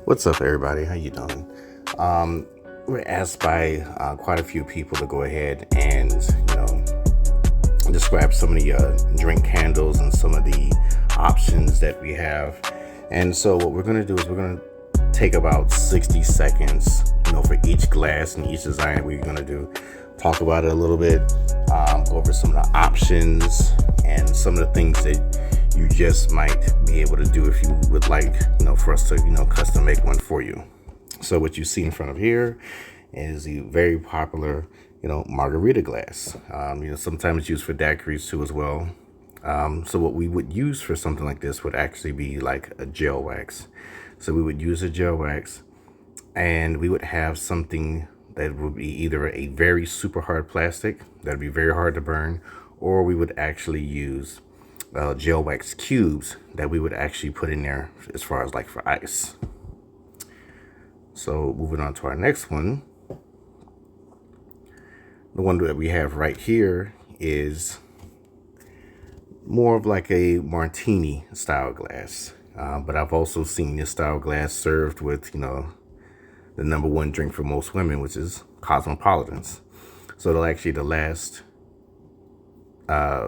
What's up, everybody? How you doing? Um, we're asked by quite a few people to go ahead and describe some of the drink handles and some of the options that we have. And so, what we're going to do is we're going to take about 60 seconds, for each glass and each design that we're going to do. Talk about it a little bit, go over some of the options and some of the things that you just might be able to do if you would like, for us to, custom make one for you. So what you see in front of here is the very popular, margarita glass. Sometimes used for daiquiris too as well. So what we would use for something like this would actually be like a gel wax. So we would use a gel wax and we would have something that would be either a very super hard plastic that'd be very hard to burn, or we would actually use gel wax cubes that we would actually put in there as far as like for ice. So moving on to our next one. The one that we have right here is more of like a martini style glass. But I've also seen this style glass served with, the number one drink for most women, which is cosmopolitans. So the last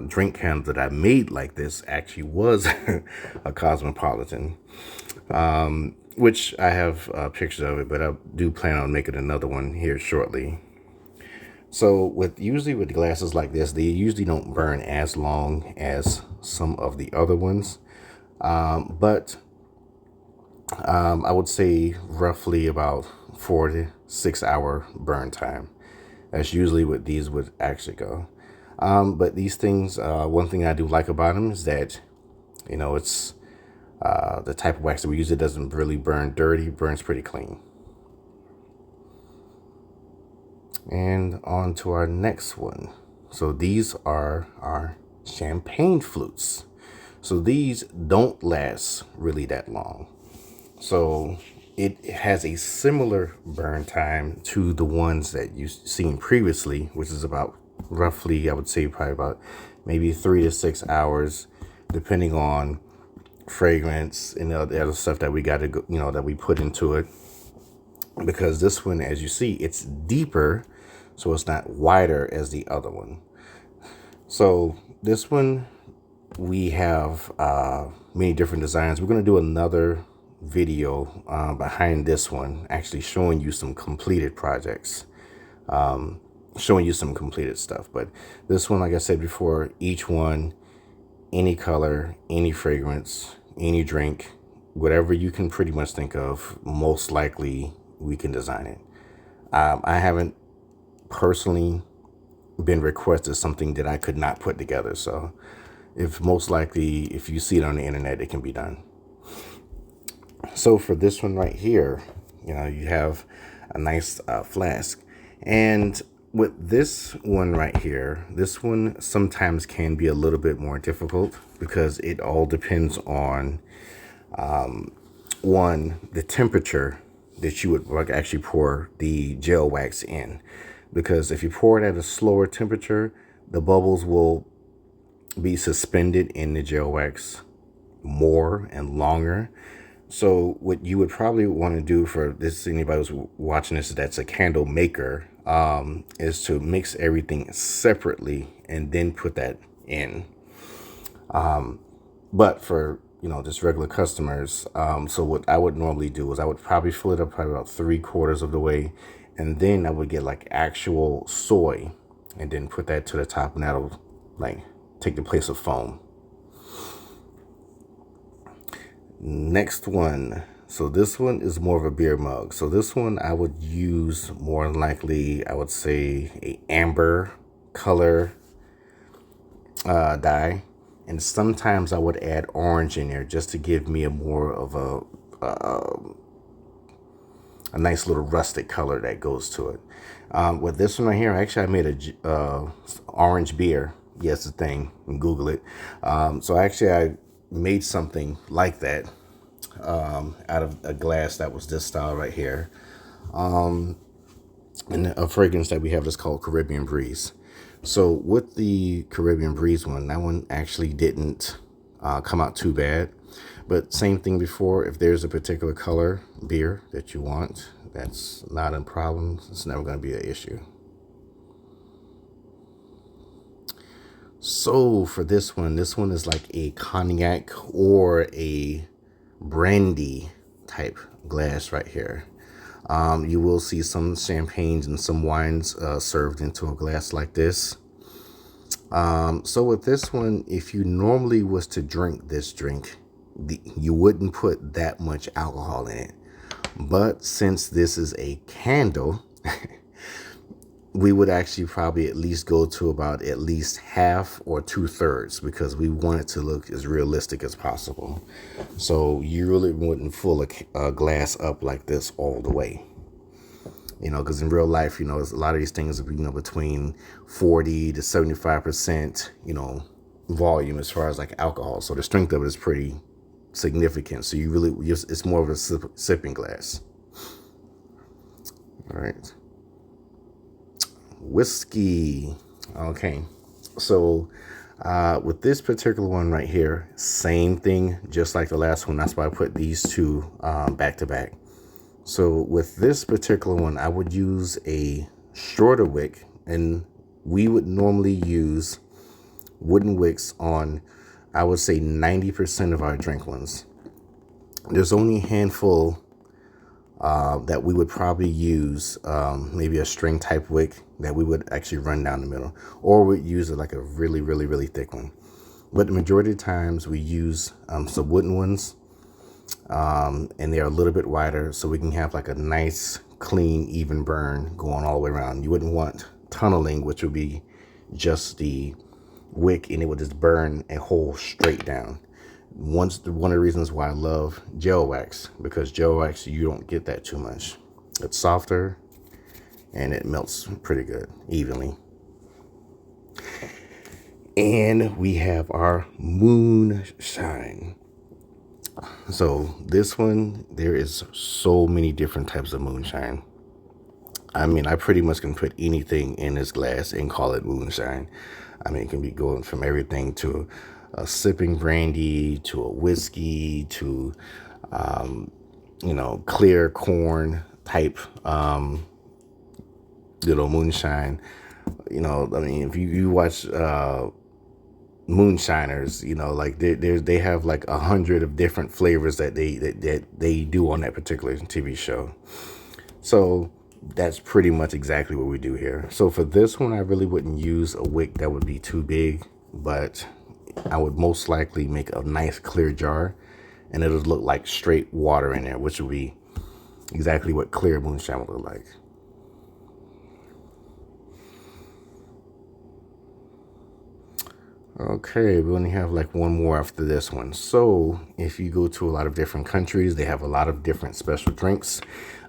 drink handle that I made like this actually was a cosmopolitan, which I have pictures of it, but I do plan on making another one here shortly. So usually with glasses like this, they usually don't burn as long as some of the other ones, but I would say roughly about 4 to 6 hour burn time. That's usually what these would actually go. But these things, one thing I do like about them is that, it's the type of wax that we use. It doesn't really burn dirty, burns pretty clean. And on to our next one. So these are our champagne flutes. So these don't last really that long. So it has a similar burn time to the ones that you've seen previously, which is about roughly, I would say probably about maybe 3 to 6 hours, depending on fragrance and the other stuff that we got to go, that we put into it. Because this one, as you see, it's deeper, so it's not wider as the other one. So this one, we have many different designs. We're going to do another video behind this one, actually showing you some completed projects, showing you some completed stuff. But this one, like I said before, each one, any color, any fragrance, any drink, whatever you can pretty much think of, most likely we can design it. I haven't personally been requested something that I could not put together. So if you see it on the internet, it can be done. So for this one right here, you have a nice flask. And with this one right here, this one sometimes can be a little bit more difficult because it all depends on, one, the temperature that you would actually pour the gel wax in. Because if you pour it at a slower temperature, the bubbles will be suspended in the gel wax more and longer. So what you would probably want to do for this, anybody who's watching this that's a candle maker, is to mix everything separately and then put that in. But for, just regular customers, so what I would normally do is I would probably fill it up probably about 3/4 of the way. And then I would get like actual soy and then put that to the top, and that'll like take the place of foam. Next one. So this one is more of a beer mug. So this one I would use more than likely, I would say, a amber color dye. And sometimes I would add orange in there just to give me a more of a nice little rustic color that goes to it. With this one right here, actually I made a orange beer. Yes, the thing. Google it. So actually I made something like that out of a glass that was this style right here. And a fragrance that we have is called Caribbean Breeze. So with the Caribbean Breeze one, that one actually didn't come out too bad. But same thing before, if there's a particular color beer that you want, that's not a problem. It's never going to be an issue. So for this one is like a cognac or a brandy type glass right here. You will see some champagnes and some wines served into a glass like this. So with this one, if you normally was to drink this drink, you wouldn't put that much alcohol in it. But since this is a candle, we would actually probably at least go to about at least half or 2/3 because we want it to look as realistic as possible. So you really wouldn't fill a glass up like this all the way. Because in real life, a lot of these things are, between 40 to 75%, volume as far as like alcohol. So the strength of it is pretty significant. So it's more of a sipping glass. All right. Whiskey. Okay. So with this particular one right here, same thing, just like the last one. That's why I put these two back to back. So with this particular one, I would use a shorter wick, and we would normally use wooden wicks on, I would say, 90% of our drink ones. There's only a handful that we would probably use, maybe a string type wick that we would actually run down the middle, or we'd use it like a really, really, really thick one. But the majority of the times we use some wooden ones. And they're a little bit wider, so we can have like a nice, clean, even burn going all the way around. You wouldn't want tunneling, which would be just the wick and it would just burn a hole straight down. One of the reasons why I love gel wax, because gel wax, you don't get that too much. It's softer and it melts pretty good, evenly. And we have our moonshine. So this one, there is so many different types of moonshine. I mean, I pretty much can put anything in this glass and call it moonshine. I mean, it can be going from everything to a sipping brandy, to a whiskey, to, clear corn type, moonshine. I mean, if you watch, moonshiners, like they have like 100 of different flavors that they do on that particular TV show. So that's pretty much exactly what we do here. So for this one, I really wouldn't use a wick that would be too big, but I would most likely make a nice clear jar, and it'll look like straight water in there, which would be exactly what clear moonshine would look like. Okay, we only have like one more after this one. So if you go to a lot of different countries, they have a lot of different special drinks.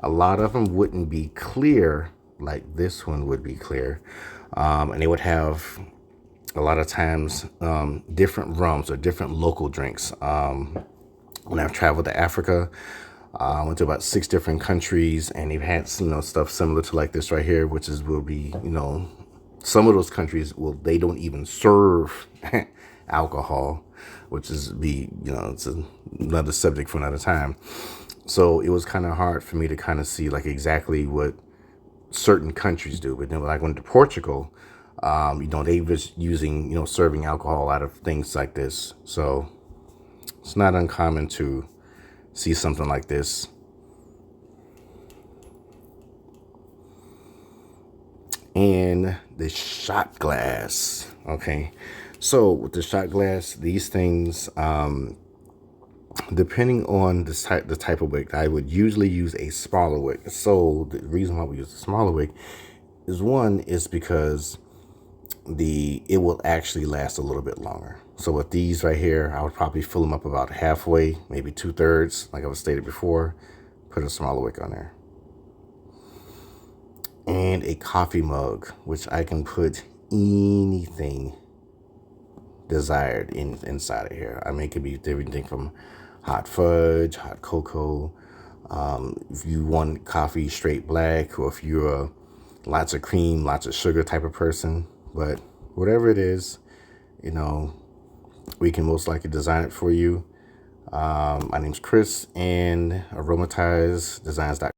A lot of them wouldn't be clear like this one would be clear. And they would have a lot of times different rums or different local drinks. When I've traveled to Africa, I went to about 6 different countries, and they've had stuff similar to like this right here, which will be some of those countries they don't even serve alcohol, which is it's another subject for another time. So it was kind of hard for me to kind of see like exactly what certain countries do. But then when I went to Portugal, they was using serving alcohol out of things like this. So it's not uncommon to see something like this. And the shot glass. Okay, so with the shot glass, these things, depending on the type of wick, I would usually use a smaller wick. So the reason why we use a smaller wick is because it will actually last a little bit longer. So with these right here, I would probably fill them up about halfway, maybe 2/3, like I was stated before. Put a smaller wick on there. And a coffee mug, which I can put anything desired inside of here. I mean, it could be everything from hot fudge, hot cocoa. If you want coffee straight black, or if you're a lots of cream, lots of sugar type of person. But whatever it is, we can most likely design it for you. My name's Chris, and aromatizedesigns.com.